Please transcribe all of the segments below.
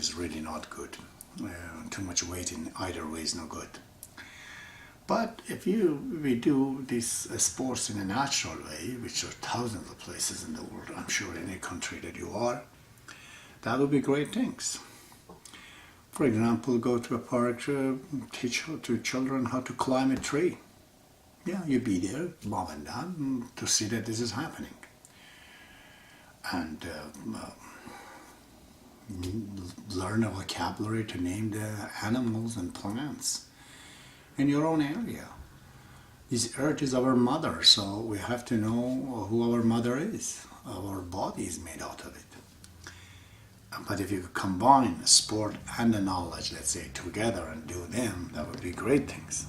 is really not good. Too much weight in either way is no good. But if we do these sports in a natural way, which are thousands of places in the world, I'm sure in any country that you are, that would be great things. For example, go to a park to teach to children how to climb a tree. Yeah, you be there, mom and dad, to see that this is happening. And learn a vocabulary to name the animals and plants in your own area. This earth is our mother, so we have to know who our mother is. Our body is made out of it. But if you combine sport and the knowledge, let's say, together and do them, that would be great things.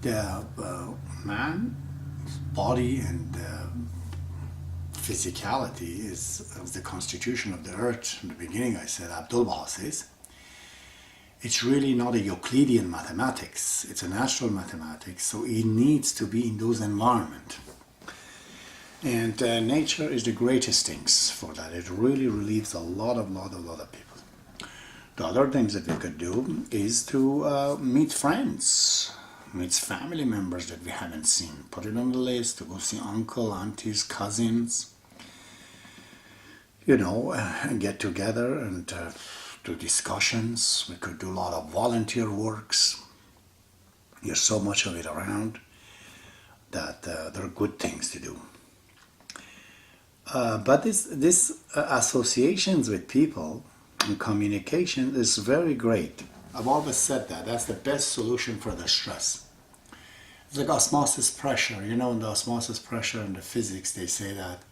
The man's body and physicality is the constitution of the earth. In the beginning I said, Abdul-Baha says, it's really not a Euclidean mathematics, it's a natural mathematics, so it needs to be in those environments. And nature is the greatest things for that. It really relieves a lot of people. The other things that we could do is to meet friends, meet family members that we haven't seen. Put it on the list to go see uncle, aunties, cousins, and get together and do discussions. We could do a lot of volunteer works. There's so much of it around that there are good things to do. But this associations with people and communication is very great. I've always said that. That's the best solution for the stress. It's like osmosis pressure. In the osmosis pressure in the physics, they say that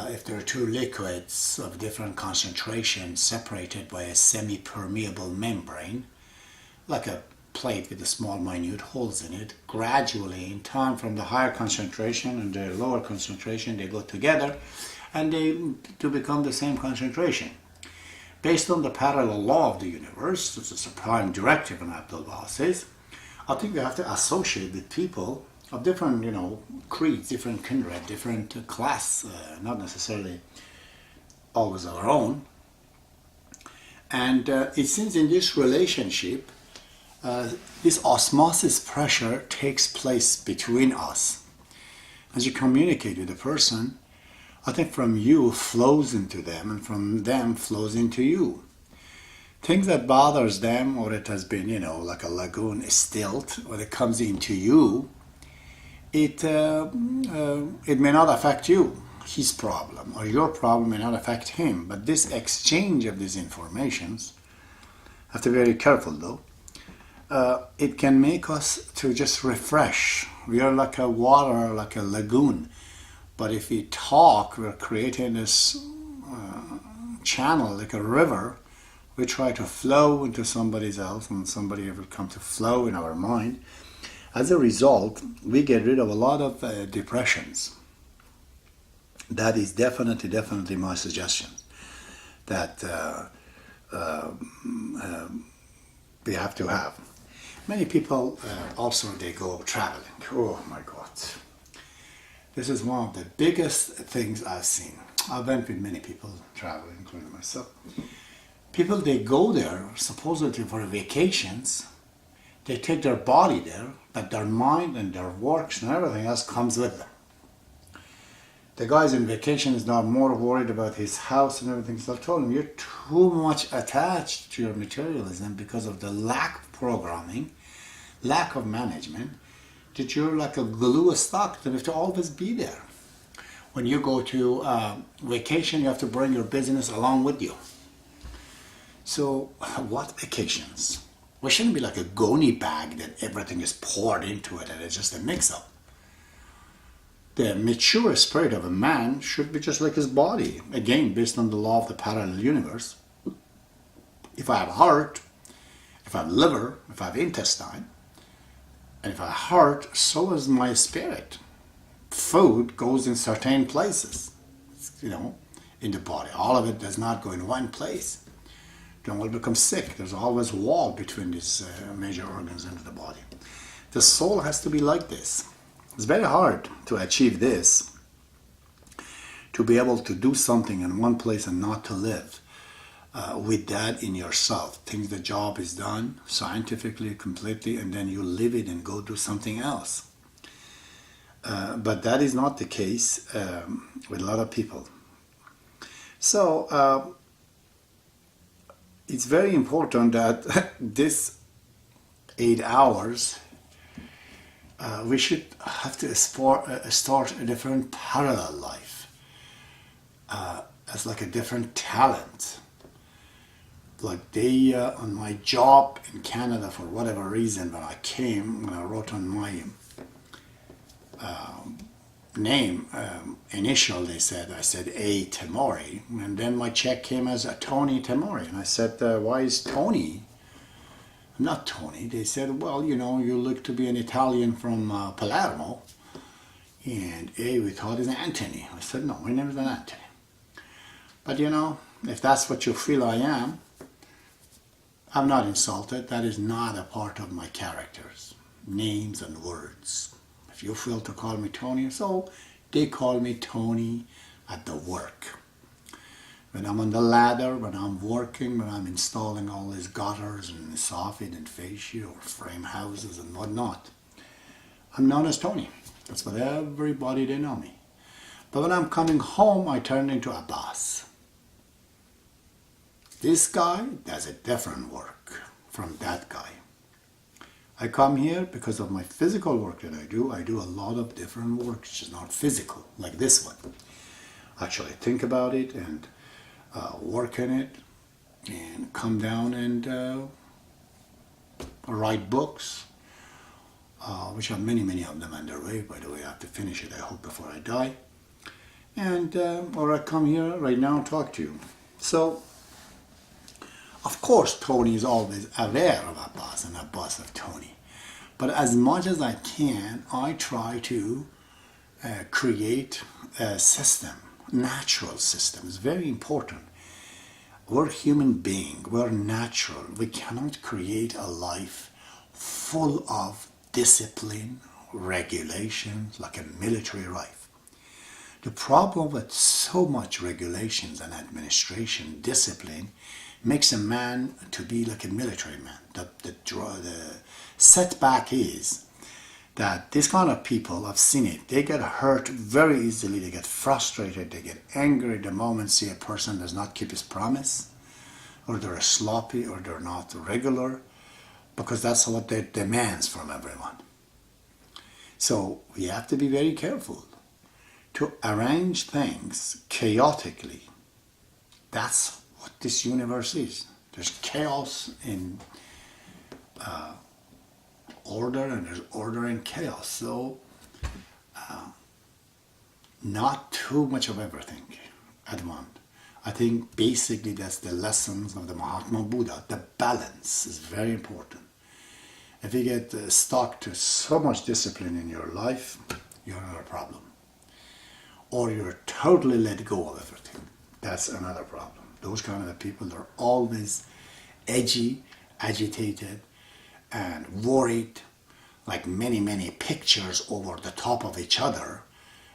if there are two liquids of different concentrations separated by a semi-permeable membrane, like a plate with a small minute holes in it, gradually in time from the higher concentration and the lower concentration, they go together and they to become the same concentration. Based on the parallel law of the universe, this is a prime directive in Abdul-Baha says, I think we have to associate with people of different, creeds, different kindred, different class, not necessarily always our own. And it seems in this relationship, this osmosis pressure takes place between us. As you communicate with a person, I think from you flows into them and from them flows into you. Things that bothers them, or it has been, like a lagoon, a stilt, or it comes into you, it may not affect you, his problem, or your problem may not affect him. But this exchange of these informations, have to be very careful though, it can make us to just refresh. We are like a water, like a lagoon. But if we talk, we're creating this channel, like a river. We try to flow into somebody else, and somebody will come to flow in our mind. As a result, we get rid of a lot of depressions. That is definitely my suggestion. That we have to have. Many people also, they go traveling. Oh my God. This is one of the biggest things I've seen. I went with many people traveling, including myself. People, they go there supposedly for vacations. They take their body there, but their mind and their works and everything else comes with them. The guys in vacation is now more worried about his house and everything. So I told him, you're too much attached to your materialism because of the lack of programming, lack of management, that you're like a glue stuck that have to always be there. When you go to vacation, you have to bring your business along with you. So what vacations? We shouldn't be like a goni bag that everything is poured into it and it's just a mix-up. The mature spirit of a man should be just like his body, again based on the law of the parallel universe. If I have a heart, if I have liver, if I have intestine, and if I have heart, so is my spirit. Food goes in certain places, in the body. All of it does not go in one place. Then we'll become sick. There's always a wall between these major organs into the body. The soul has to be like this. It's very hard to achieve this, to be able to do something in one place and not to live. with that in yourself. Think the job is done scientifically, completely, and then you leave it and go do something else. But that is not the case with a lot of people. So it's very important that this 8 hours, we should have to start a different parallel life, as like a different talent. Like they, on my job in Canada, for whatever reason, when I wrote on my name, initial, I said A. Temori, and then my check came as a Tony Temori, and I said, why is Tony? Not Tony. They said, well, you know, you look to be an Italian from Palermo, and A, we thought is Anthony. I said, no, my name is not Anthony. But you know, if that's what you feel I am, I'm not insulted. That is not a part of my characters, names and words. If you feel to call me Tony, so they call me Tony at the work. When I'm on the ladder, when I'm working, when I'm installing all these gutters and soffit and fascia or frame houses and whatnot, I'm known as Tony. That's what everybody, they know me. But when I'm coming home, I turn into a boss. This guy does a different work from that guy. I come here because of my physical work that I do. I do a lot of different work, which is not physical, like this one. Actually think about it and work in it and come down and write books, which are many of them underway. By the way, I have to finish it, I hope, before I die. And or I come here right now and talk to you. So of course, Tony is always aware of a boss and a boss of Tony. But as much as I can, I try to create a system, natural system. It's very important. We're human beings. We're natural. We cannot create a life full of discipline, regulations, like a military life. The problem with so much regulations and administration, discipline, makes a man to be like a military man. The setback is that this kind of people, I've seen it, they get hurt very easily, they get frustrated, they get angry the moment see a person does not keep his promise, or they're sloppy, or they're not regular, because that's what they demands from everyone. So we have to be very careful to arrange things chaotically. That's what this universe is. There's chaos in order, and there's order in chaos. So not too much of everything at once. I think basically that's the lessons of the Mahatma Buddha. The balance is very important. If you get stuck to so much discipline in your life, you're in a problem. Or you're totally let go of everything. That's another problem. Those kind of people, they're always edgy, agitated, and worried, like many pictures over the top of each other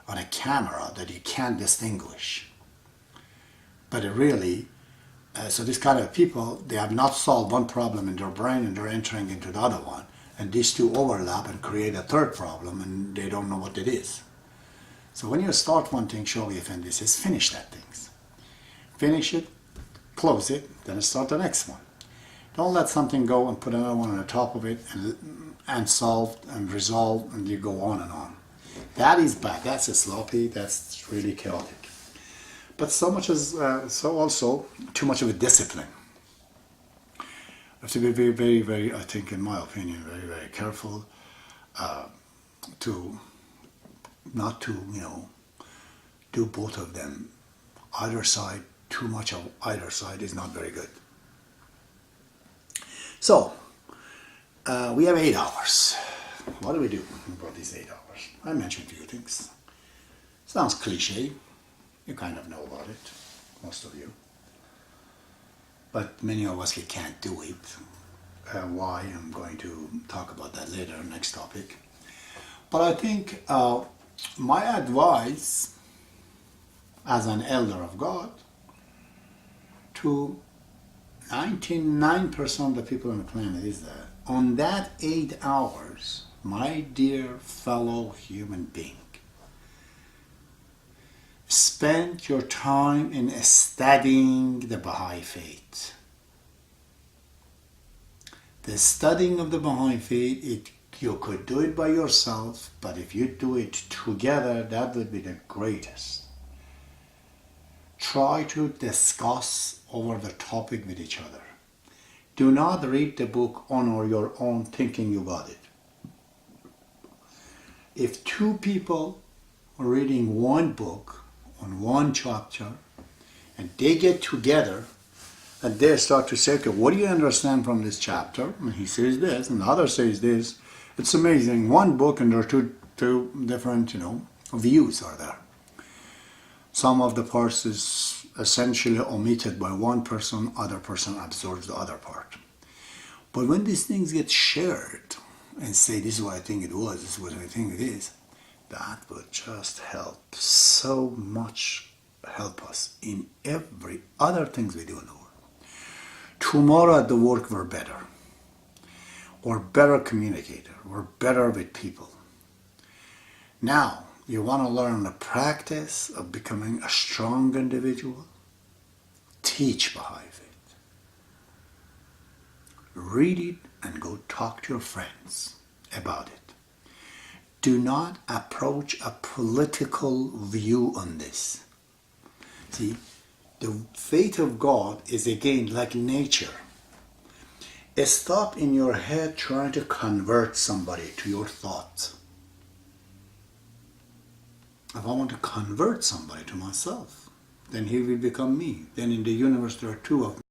on a camera that you can't distinguish. But it really, so these kind of people, they have not solved one problem in their brain and they're entering into the other one. And these two overlap and create a third problem, and they don't know what it is. So when you start one thing, Shoghi Effendi says, finish that thing. Finish it, close it, then start the next one. Don't let something go and put another one on the top of it and solve and resolve, and you go on and on. That is bad. That's a sloppy. That's really chaotic. But so much as so also too much of a discipline. You have to be very, I think, in my opinion, very careful to not to do both of them. Either side. Too much of either side is not very good. So, we have 8 hours. What do we do about these 8 hours? I mentioned a few things. Sounds cliche. You kind of know about it, most of you. But many of us, we can't do it. Why? I'm going to talk about that later, next topic. But I think my advice as an elder of God to 99% of the people on the planet is that. On that 8 hours, my dear fellow human being, spend your time in studying the Baha'i faith. The studying of the Baha'i faith, you could do it by yourself, but if you do it together, that would be the greatest. Try to discuss over the topic with each other. Do not read the book on your own thinking you got it. If two people are reading one book on one chapter and they get together and they start to say, okay, what do you understand from this chapter? And he says this and the other says this. It's amazing. One book and there are two different, views are there. Some of the parts is essentially omitted by one person, other person absorbs the other part. But when these things get shared and say, this is what I think it was, this is what I think it is, that would just help so much, help us in every other things we do in the world. Tomorrow at the work we're better. We're better communicator. We're better with people. Now, you want to learn the practice of becoming a strong individual? Teach Baha'i faith. Read it and go talk to your friends about it. Do not approach a political view on this. See, the faith of God is again like nature. Stop in your head trying to convert somebody to your thoughts. If I want to convert somebody to myself, then he will become me. Then in the universe there are two of me.